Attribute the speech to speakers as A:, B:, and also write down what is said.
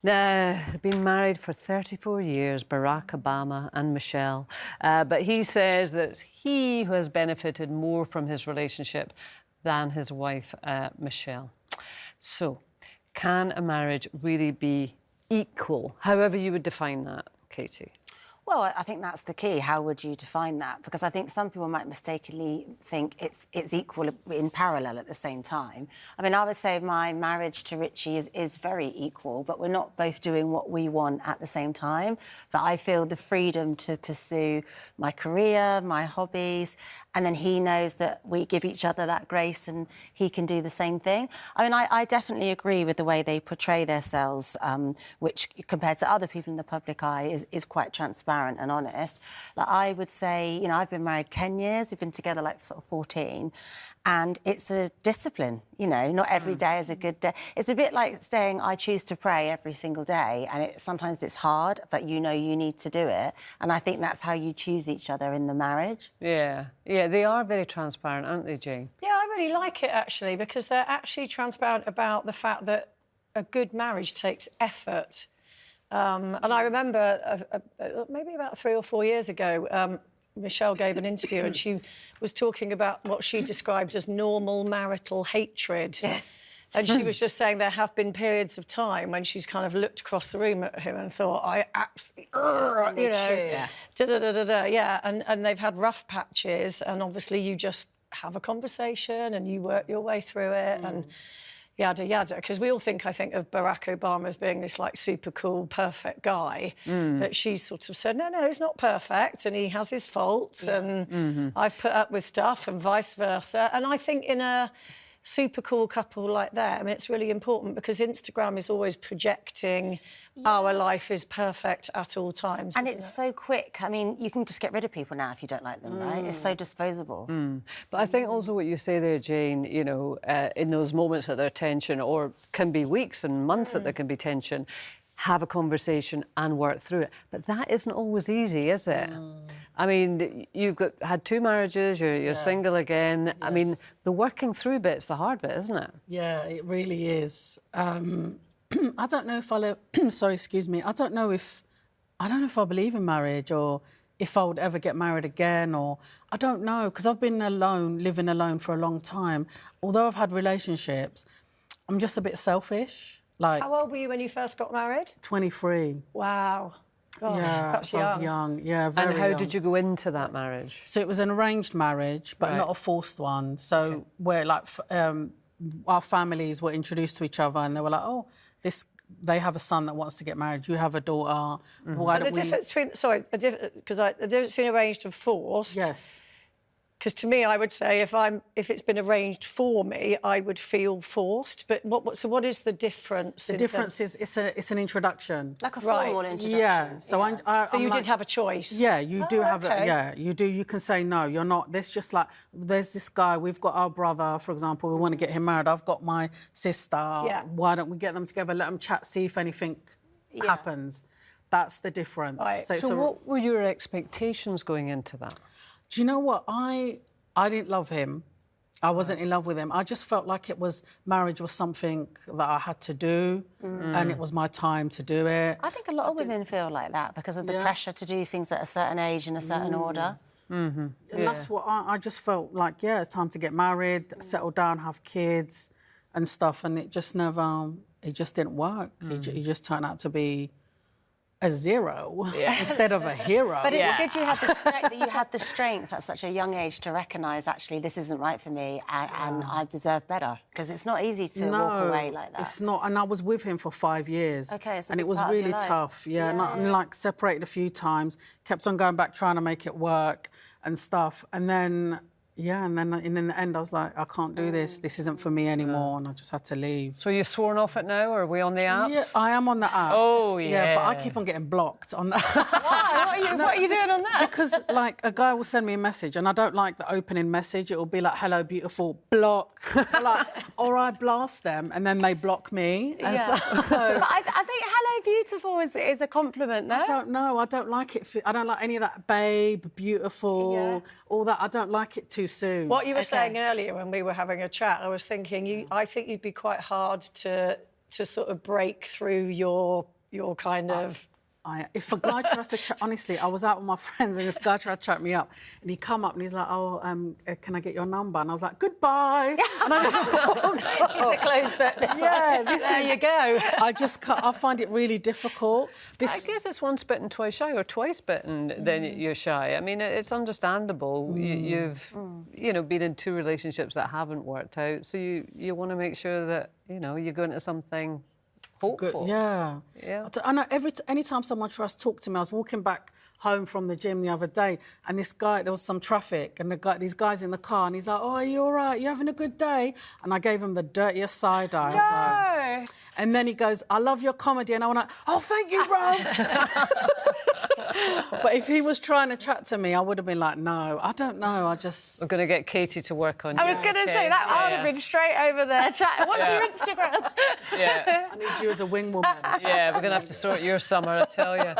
A: They've been married for 34 years, Barack Obama and Michelle. But he says that he has benefited more from his relationship than his wife, Michelle. So, can a marriage really be equal, however you would define that, Katie?
B: Well, I think that's the key. How would you define that? Because I think some people might mistakenly think it's equal in parallel at the same time. I mean, I would say my marriage to Richie is very equal, but we're not both doing what we want at the same time. But I feel the freedom to pursue my career, my hobbies, and then he knows that we give each other that grace and he can do the same thing. I mean, I definitely agree with the way they portray themselves, which, compared to other people in the public eye, is quite transparent and honest. Like, I would say, you know, I've been married 10 years, we've been together like sort of 14, and it's a discipline, you know, not every day is a good day. It's a bit like saying I choose to pray every single day, and sometimes it's hard, but you know you need to do it. And I think that's how you choose each other in the marriage.
A: Yeah, they are very transparent, aren't they, Jane?
C: Yeah, I really like it, actually, because they're actually transparent about the fact that a good marriage takes effort. And I remember maybe about 3 or 4 years ago, Michelle gave an interview and she was talking about what she described as normal marital hatred. And she was just saying there have been periods of time when she's kind of looked across the room at him and thought, I absolutely, you know, yeah. And they've had rough patches, and obviously you just have a conversation and you work your way through it and yada, yada. Because we all think, I think, of Barack Obama as being this, like, super cool, perfect guy. That she's sort of said, no, he's not perfect and he has his faults and I've put up with stuff and vice versa. And I think in a super cool couple like them, it's really important because Instagram is always projecting our life is perfect at all times.
B: And it's so quick. I mean, you can just get rid of people now if you don't like them, right? It's so disposable.
A: But I think also what you say there, Jane, you know, in those moments that there's tension, or can be weeks and months that there can be tension, have a conversation and work through it. But that isn't always easy, is it? I mean, you've had 2 marriages, you're single again. Yes. I mean, the working through bit's the hard bit, isn't it?
D: Yeah, it really is. I don't know if I'll... sorry, excuse me. I don't know if I believe in marriage or if I would ever get married again, or... I don't know, because I've been alone, living alone for a long time. Although I've had relationships, I'm just a bit selfish. Like,
C: how old were you when you first got married?
D: 23.
C: Wow. Gosh,
D: yeah,
C: that's
D: I was young. Yeah, very
A: young. And how
D: young.
A: did you go into that marriage?
D: So it was an arranged marriage, but not a forced one. So where, like, our families were introduced to each other and they were like, oh, they have a son that wants to get married, you have a daughter. Why
C: so
D: don't
C: the difference between... Sorry, the difference between arranged and forced...
D: Yes.
C: Because to me, I would say if it's been arranged for me, I would feel forced. But what is the difference?
D: The difference is it's an introduction,
B: like a formal introduction.
D: Yeah. So
C: so you did have a choice.
D: Yeah, you do have. Yeah, you do. You can say no. You're not. There's just like there's this guy. We've got our brother, for example. We want to get him married. I've got my sister. Yeah. Why don't we get them together? Let them chat. See if anything happens. That's the difference.
A: Right. So what were your expectations going into that?
D: Do you know what? I didn't love him. I wasn't in love with him. I just felt like marriage was something that I had to do and it was my time to do it.
B: I think a lot of women feel like that because of the pressure to do things at a certain age in a certain order.
D: And that's what I just felt like, it's time to get married, settle down, have kids and stuff. And it just didn't work. He just turned out to be a zero instead of a hero.
B: But it's good you had the strength at such a young age to recognise, actually, this isn't right for me and I deserve better. Because it's not easy to walk away like that.
D: It's not. And I was with him for 5 years.
B: OK, so
D: and it was really tough. And like separated a few times, kept on going back trying to make it work and stuff. And then... and then in the end, I was like, I can't do this. This isn't for me anymore, and I just had to leave.
A: So you're sworn off it now, or are we on the apps?
D: Yeah, I am on the apps.
A: Oh, yeah.
D: Yeah, but I keep on getting blocked on that.
C: Why? What are you doing on that?
D: Because, like, a guy will send me a message, and I don't like the opening message. It will be like, hello, beautiful, block. or I blast them, and then they block me. And
B: but I think hello, beautiful is a compliment, no?
D: I don't know. I don't like it. I don't like any of that babe, beautiful, all that. I don't like it too soon.
C: What you were saying earlier when we were having a chat, I was thinking, I think you'd be quite hard to to sort of break through your kind of...
D: If a guy tries to chat, honestly, I was out with my friends and this guy tried to chat me up, and he come up and he's like, "Oh, can I get your number?" And I was like, "Goodbye." And I just
C: She's a closed book.
D: Yeah,
C: there you go.
D: I find it really difficult.
A: I guess it's once bitten, twice shy, or twice bitten, then you're shy. I mean, it's understandable. You've, you know, been in 2 relationships that haven't worked out, so you want to make sure that, you know, you go into something hopeful.
D: Good. Yeah. I know anytime someone tries to talk to me, I was walking back home from the gym the other day, and this guy, there was some traffic, and these guys in the car, and he's like, "Oh, are you all right? You having a good day?" And I gave him the dirtiest side eye.
C: No.
D: And then he goes, "I love your comedy," and I went like, "Oh, thank you, bro." But if he was trying to chat to me, I would have been like, "No, I don't know. I just..."
A: We're going to get Katie to work on you.
C: I was going to say that. I would have been straight over there chatting. What's your Instagram?
A: Yeah.
D: I need you as a wing woman.
A: Yeah, we're going to have to sort your summer, I tell you.